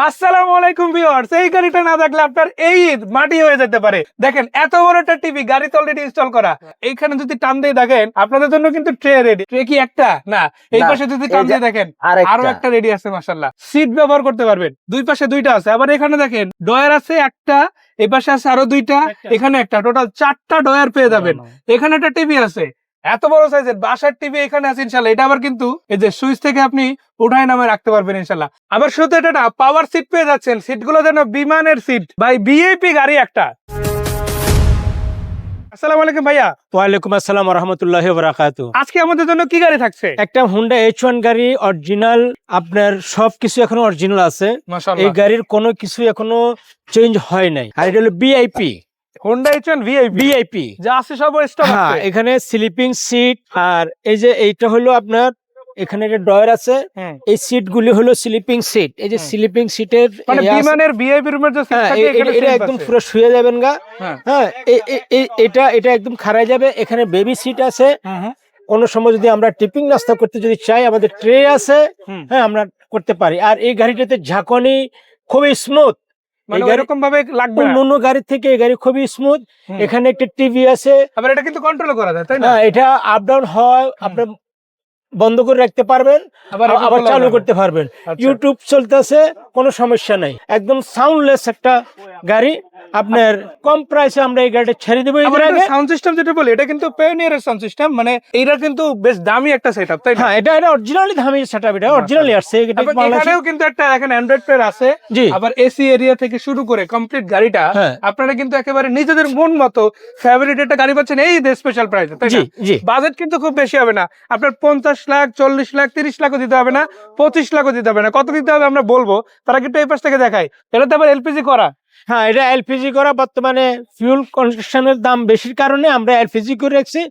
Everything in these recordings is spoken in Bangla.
আসসালামু আলাইকুম ভিউয়ার্স, এই গাড়িটা না দেখলে আপনার এই ঈদ মাটি হয়ে যেতে পারে। দেখেন এত বড় একটা টিভি গাড়িতে অলরেডি ইনস্টল করা। এইখানে যদি টান দিয়ে দেখেন আপনাদের জন্য কিন্তু ট্রে রেডি। ট্রে কি একটা না, এই পাশে যদি টান দিয়ে দেখেন আরো একটা রেডি আছে। মাশাআল্লাহ, সিট ব্যবহার করতে পারবেন। দুই পাশে দুইটা আছে। আবার এখানে দেখেন ডয়ার আছে একটা, এই পাশে আছে আরো দুইটা, এখানে একটা, টোটাল 4টা ডয়ার পেয়ে যাবেন। এখানে একটা টিভি আছে, এত বড় সাইজের বাসার টিভি এখানে আছে ইনশাল্লাহ। এটা আবার কিন্তু এই যে সুইচ থেকে আপনি উঠায় নামে রাখতে পারবেন ইনশাল্লাহ। আবার শুধু এটা না, পাওয়ার সিট পেয়ে যাচ্ছেন। সিটগুলো যেন বিমানের সিট ভাই, ভিআইপি গাড়ি একটা। আসসালামু আলাইকুম ভাইয়া। ওয়ালাইকুম আসসালাম ওয়া রাহমাতুল্লাহি ওয়া বারাকাতুহু। আজকে আমাদের জন্য কি গাড়ি থাকছে? একটা হুন্ডা H1 গাড়ি, অরিজিনাল। আপনার সবকিছু এখনো অরিজিনাল আছে। মাশাআল্লাহ, এই গাড়ির কোনো কিছু এখনো চেঞ্জ হয় নাই। আর এটা হলো ভিআইপি, হোন্ডা H1 ভিআইপি যা আছে সব স্টক হ্যাঁ, আছে। এখানে স্লিপিং সিট। আর এই যে এইটা হলো আপনার, এখানে একটা ডয়ার আছে। এই সিট গুলি হলো স্লিপিং সিট। এই যে স্লিপিং সিটের মানে বিমানের ভিআইপি রুমের যে সিট থাকে এখানে এটা একদম পুরো শুয়ে যাবেন গা। হ্যাঁ, এটা একদম খাড়ায় যাবে। এখানে বেবি সিট আছে। কোন সময় যদি আমরা টিপিং নাস্তা করতে যদি চাই, আমাদের ট্রে আছে। হ্যাঁ, আমরা করতে পারি। আর এই গাড়িটাতে ঝাঁকুনি খুবই স্মুথ, মানে এরকম ভাবে লাগবে না। অন্য গাড়ি থেকে এই গাড়ি খুবই স্মুথ। এখানে একটা টিভি আছে। আবার এটা কিন্তু কন্ট্রোল করা যায়, তাই না? হ্যাঁ, এটা আপ ডাউন হয়, আপনার বন্ধ করে রাখতে পারবেন, আবার চালু করতে পারবেন। ইউটিউব চলতেছে, কোনো সমস্যা নাই। একদম সাউন্ডলেস একটা গাড়ি। আপনার কম প্রাইসে আমরা এই গাড়িটা ছেড়ে দেবো। সাউন্ড সিস্টেম যেটা বলি, এটা কিন্তু পিওনিয়ারের সাউন্ড সিস্টেম, মানে এটা কিন্তু বেশ দামি একটা সেটআপ, তাই না? হ্যাঁ, এটা অরিজিনালি দামি সেটআপ। এটা অরিজিনালি আসছে। এখানেও কিন্তু একটা দেখেন অ্যান্ড্রয়েড প্লেয়ার আছে। আবার এসি এরিয়া থেকে শুরু করে কমপ্লিট গাড়িটা আপনারা কিন্তু একেবারে নিজেদের মন মতো ফেভারিট একটা গাড়ি পাচ্ছেন এই স্পেশাল প্রাইসে, তাই না? বাজেট কিন্তু খুব বেশি হবে না। আপনার 50 লাখ, 40 লাখ, 30 লাখও দিতে হবে না, 25 লাখও দিতে হবে না। কত দিতে হবে আমরা বলবো, তারা কিন্তু এই পাশ থেকে দেখায়। এটাতে আবার এলপিজি করা। হ্যাঁ, এটা এলপিজি করা। বর্তমানে ফিউল কনজাম্পশনের দাম বেশির কারণে আমরা এলপিজি করে রাখছি।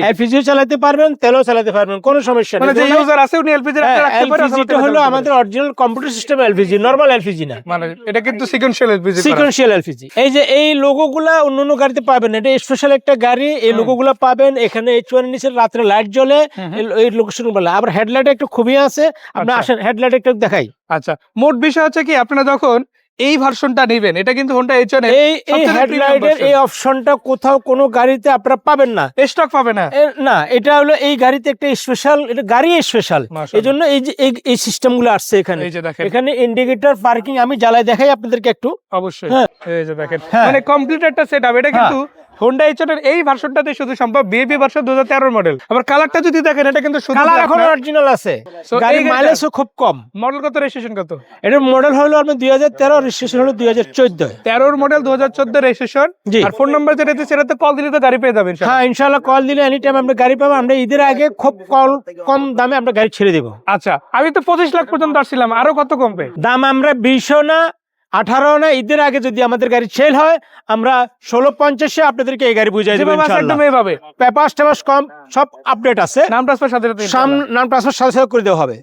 এলপিজিও চালাতে পারবেন, তেলও চালাতে পারবেন, কোনো সমস্যা নেই। মানে যে ইউজার আছে উনি এলপিজি রাখতে পারে। এলপিজিটা হলো আমাদের original computer system LPG, normal LPG না। মানে এটা কিন্তু সিকোয়েন্সিয়াল এলপিজি, সিকোয়েন্সিয়াল এলপিজি। এই যে এই লোগোগুলা অন্য গাড়িতে পাবেন, এটা স্পেশাল একটা গাড়ি। এই লোগোগুলা পাবেন এখানে। H1 এর নিচে রাত্রে লাইট জ্বলে, এই লোকেশন বলে। আবার হেডলাইট একটু খুবই আছে। আপনি আসেন, হেডলাইট একটু দেখাই। আচ্ছা, মোট বিষয় হচ্ছে কি, আপনারা যখন এই ভার্সনটা নেবেন, এটা কিন্তু হোন্ডা H1 এর এই হেডলাইটের এই অপশনটা কোথাও কোনো গাড়িতে আপনারা পাবেন না, স্টক পাবে না। না, এটা হলো এই গাড়িতে একটা স্পেশাল, এটা গাড়ি স্পেশাল। এইজন্য এই যে এই সিস্টেমগুলো আসছে এখানে। এখানে ইন্ডিকেটর, পার্কিং আমি জ্বালাই দেখাই আপনাদেরকে একটু। অবশ্যই এই যে দেখেন, মানে কমপ্লিট একটা সেটআপ। এটা কিন্তু হোন্ডা H1 এর এই ভার্সনটাতে শুধু সম্ভব। BAP version 2013 model. আবার কালারটা যদি দেখেন, এটা কিন্তু শুধু কালার এখন অরিজিনাল আছে। গাড়ির মাইলেজও খুব কম। মডেল কত, রেজিস্ট্রেশন কত? এটার মডেল হলো আপনার 2013, রেজিস্ট্রেশন হলো 2014। 13 মডেল, 2014 রেজিস্ট্রেশন। আর ফোন নাম্বার যেটা আছে সেটাতে কল দিলে তো গাড়ি পেয়ে যাবেন। হ্যাঁ, ইনশাআল্লাহ কল দিলে এনি টাইম আমরা গাড়ি পাবো। আমরা ঈদের আগে খুব কম দামে আমরা গাড়ি ছেড়ে দেব। আচ্ছা, আমি তো 25 লাখ পর্যন্ত আসছিলাম, আরো কত কমবে দাম? আমরা 20 না, 18 না, ঈদের আগে যদি আমাদের গাড়ি সেল হয়, আমরা 1650-এ আপনাদেরকে এই গাড়ি বুঝাই দেব ইনশাআল্লাহ। পেপারস কম, সব আপডেট আছে। নাম ট্রান্সফার সাথে নাম ট্রান্সফার সাথে করে দেওয়া হবে।